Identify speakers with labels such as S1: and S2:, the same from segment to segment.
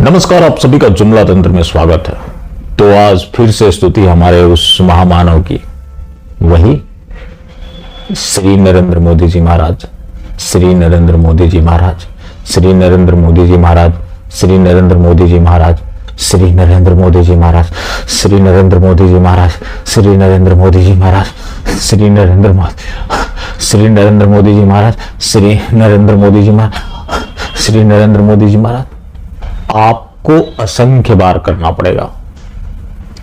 S1: नमस्कार, आप सभी का जुमला तंत्र में स्वागत है। तो आज फिर से स्तुति हमारे उस महामानव की, वही श्री नरेंद्र मोदी जी महाराज, श्री नरेंद्र मोदी जी महाराज, श्री नरेंद्र मोदी जी महाराज, श्री नरेंद्र मोदी जी महाराज, श्री नरेंद्र मोदी जी महाराज, श्री नरेंद्र मोदी जी महाराज, श्री नरेंद्र मोदी जी महाराज, श्री नरेंद्र मोदी, श्री नरेंद्र मोदी जी महाराज, श्री नरेंद्र मोदी जी महाराज, श्री नरेंद्र मोदी जी महाराज। आपको असंख्य बार करना पड़ेगा।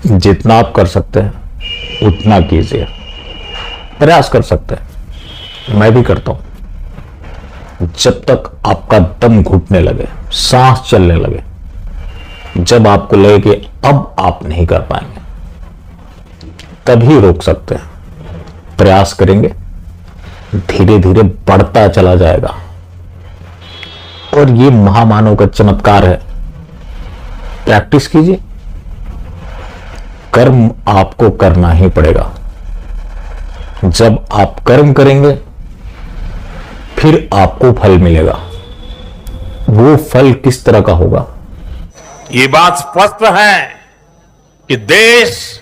S1: जितना आप कर सकते हैं उतना कीजिए, प्रयास कर सकते हैं, मैं भी करता हूं। जब तक आपका दम घुटने लगे, सांस चलने लगे, जब आपको लगे कि अब आप नहीं कर पाएंगे, तभी रोक सकते हैं। प्रयास करेंगे, धीरे धीरे बढ़ता चला जाएगा। और ये महामानव का चमत्कार है। प्रैक्टिस कीजिए, कर्म आपको करना ही पड़ेगा। जब आप कर्म करेंगे फिर आपको फल मिलेगा। वो फल किस तरह का होगा?
S2: ये बात स्पष्ट है कि देश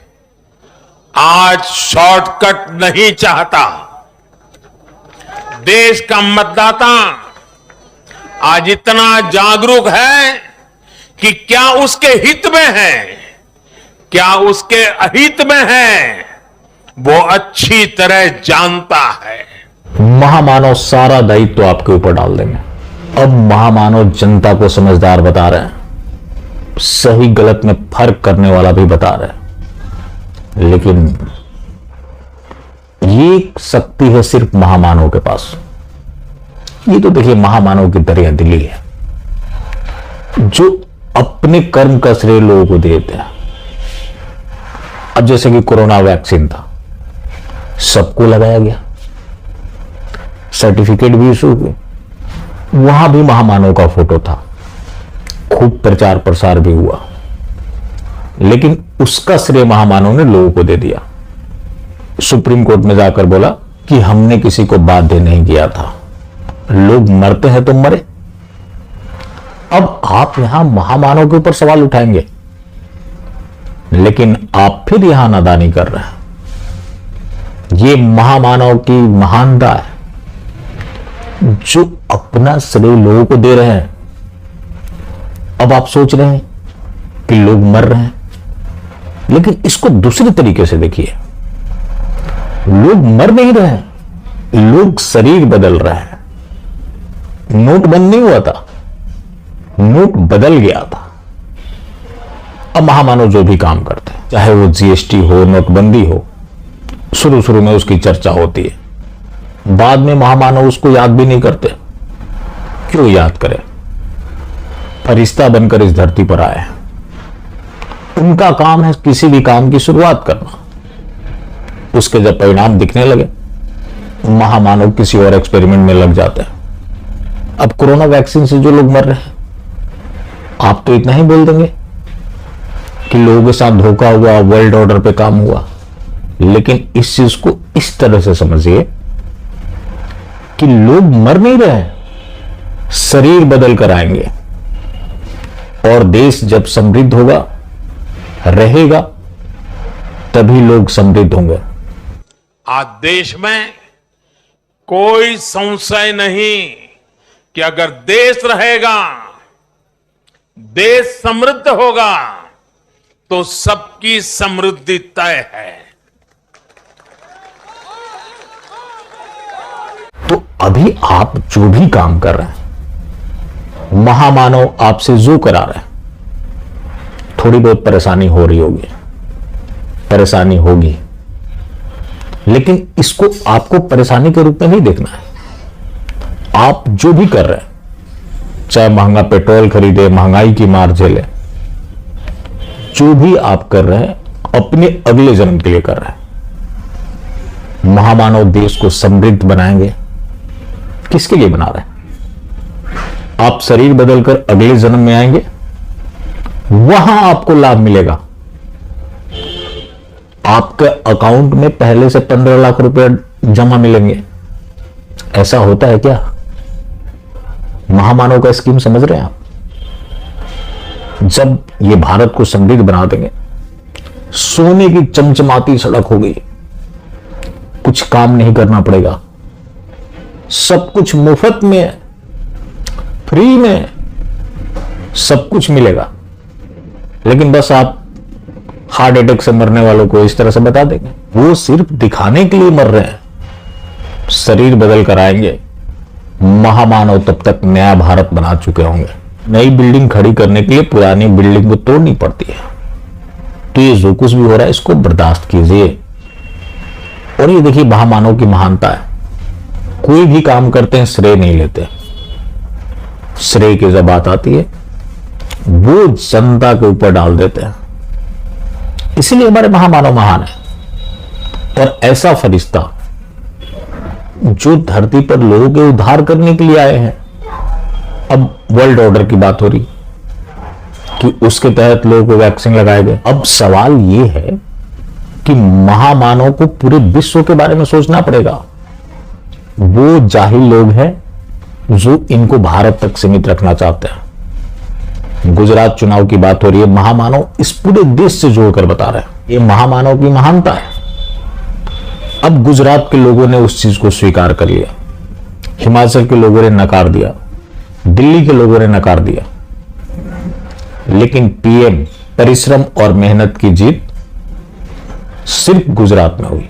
S2: आज शॉर्टकट नहीं चाहता। देश का मतदाता आज इतना जागरूक है कि क्या उसके हित में है, क्या उसके अहित में है, वो अच्छी तरह जानता है।
S1: महामानव सारा दायित्व तो आपके ऊपर डाल देंगे। अब महामानव जनता को समझदार बता रहे हैं, सही गलत में फर्क करने वाला भी बता रहे हैं। लेकिन ये शक्ति है सिर्फ महामानव के पास। ये तो देखिए महामानव की दरिया दिली है, जो अपने कर्म का श्रेय लोगों को देते हैं। अब जैसे कि कोरोना वैक्सीन था, सबको लगाया गया, सर्टिफिकेट भी इशू हुए, वहां भी महामानव का फोटो था, खूब प्रचार प्रसार भी हुआ, लेकिन उसका श्रेय महामानव ने लोगों को दे दिया। सुप्रीम कोर्ट में जाकर बोला कि हमने किसी को बाध्य नहीं किया था, लोग मरते हैं तो मरे। अब आप यहां महामानव के ऊपर सवाल उठाएंगे, लेकिन आप फिर यहां नादानी कर रहे हैं। ये महामानव की महानता है, जो अपना श्रेय लोगों को दे रहे हैं। अब आप सोच रहे हैं कि लोग मर रहे हैं, लेकिन इसको दूसरे तरीके से देखिए। लोग मर नहीं रहे हैं, लोग शरीर बदल रहे हैं। नोट बंद नहीं हुआ था, नोट बदल गया था। अब महामानव जो भी काम करते हैं, चाहे वो जीएसटी हो, नोटबंदी हो, शुरू शुरू में उसकी चर्चा होती है, बाद में महामानव उसको याद भी नहीं करते। क्यों याद करें? फरिश्ता बनकर इस धरती पर आए हैं। उनका काम है किसी भी काम की शुरुआत करना, उसके जब परिणाम दिखने लगे, महामानव किसी और एक्सपेरिमेंट में लग जाते हैं। अब कोरोना वैक्सीन से जो लोग मर रहे हैं, आप तो इतना ही बोल देंगे कि लोगों के साथ धोखा हुआ, वर्ल्ड ऑर्डर पे काम हुआ। लेकिन इस चीज को इस तरह से समझिए कि लोग मर नहीं रहे, शरीर बदल कर आएंगे। और देश जब समृद्ध होगा, रहेगा, तभी लोग समृद्ध होंगे।
S2: आज देश में कोई संशय नहीं कि अगर देश रहेगा, देश समृद्ध होगा, तो सबकी समृद्धि तय है।
S1: तो अभी आप जो भी काम कर रहे हैं, महामानव आपसे जो करा रहे हैं, थोड़ी बहुत परेशानी हो रही होगी, परेशानी होगी, लेकिन इसको आपको परेशानी के रूप में नहीं देखना है। आप जो भी कर रहे हैं, चाहे महंगा पेट्रोल खरीदे, महंगाई की मार झेले, जो भी आप कर रहे हैं, अपने अगले जन्म के लिए कर रहे हैं। महामानव देश को समृद्ध बनाएंगे। किसके लिए बना रहे हैं? आप शरीर बदलकर अगले जन्म में आएंगे, वहां आपको लाभ मिलेगा। आपके अकाउंट में पहले से 15 लाख रुपए जमा मिलेंगे। ऐसा होता है क्या? महामानव का स्कीम समझ रहे हैं आप? जब ये भारत को समृद्ध बना देंगे, सोने की चमचमाती सड़क होगी, कुछ काम नहीं करना पड़ेगा, सब कुछ मुफ्त में, फ्री में सब कुछ मिलेगा। लेकिन बस आप हार्ट अटैक से मरने वालों को इस तरह से बता देंगे, वो सिर्फ दिखाने के लिए मर रहे हैं। शरीर बदल कर आएंगे, महामानव तब तक नया भारत बना चुके होंगे। नई बिल्डिंग खड़ी करने के लिए पुरानी बिल्डिंग को तोड़नी पड़ती है। तो ये जो कुछ भी हो रहा है इसको बर्दाश्त कीजिए। और ये देखिए महामानव की महानता है, कोई भी काम करते हैं श्रेय नहीं लेते। श्रेय की जब बात आती है वो जनता के ऊपर डाल देते हैं। इसीलिए हमारे महामानव महान है। और ऐसा फरिश्ता जो धरती पर लोगों के उद्धार करने के लिए आए हैं। अब वर्ल्ड ऑर्डर की बात हो रही कि उसके तहत लोगों को वैक्सीन लगाए गए। अब सवाल यह है कि महामानव को पूरे विश्व के बारे में सोचना पड़ेगा। वो जाहिल लोग हैं जो इनको भारत तक सीमित रखना चाहते हैं। गुजरात चुनाव की बात हो रही है, महामानव इस पूरे देश से जोड़कर बता रहे हैं। ये महामानव की महानता है। अब गुजरात के लोगों ने उस चीज को स्वीकार कर लिया, हिमाचल के लोगों ने नकार दिया, दिल्ली के लोगों ने नकार दिया। लेकिन पीएम परिश्रम और मेहनत की जीत सिर्फ गुजरात में हुई,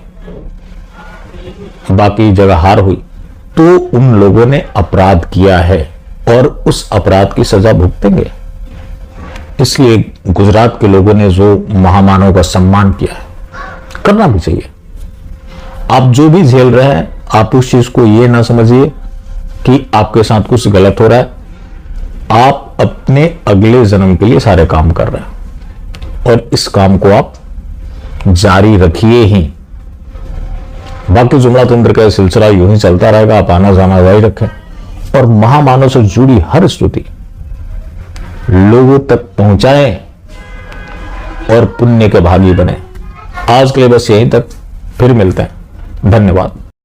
S1: बाकी जगह हार हुई। तो उन लोगों ने अपराध किया है और उस अपराध की सजा भुगतेंगे। इसलिए गुजरात के लोगों ने जो महामानव का सम्मान किया है, करना भी चाहिए। आप जो भी झेल रहे हैं, आप उस चीज को ये ना समझिए कि आपके साथ कुछ गलत हो रहा है। आप अपने अगले जन्म के लिए सारे काम कर रहे हैं और इस काम को आप जारी रखिए ही। बाकी जुमला तंत्र का सिलसिला यूं ही चलता रहेगा। आप आना जाना जारी रखें और महामानव से जुड़ी हर स्तुति लोगों तक पहुंचाएं और पुण्य के भागी बने। आज के लिए बस यहीं तक, फिर मिलते हैं। धन्यवाद।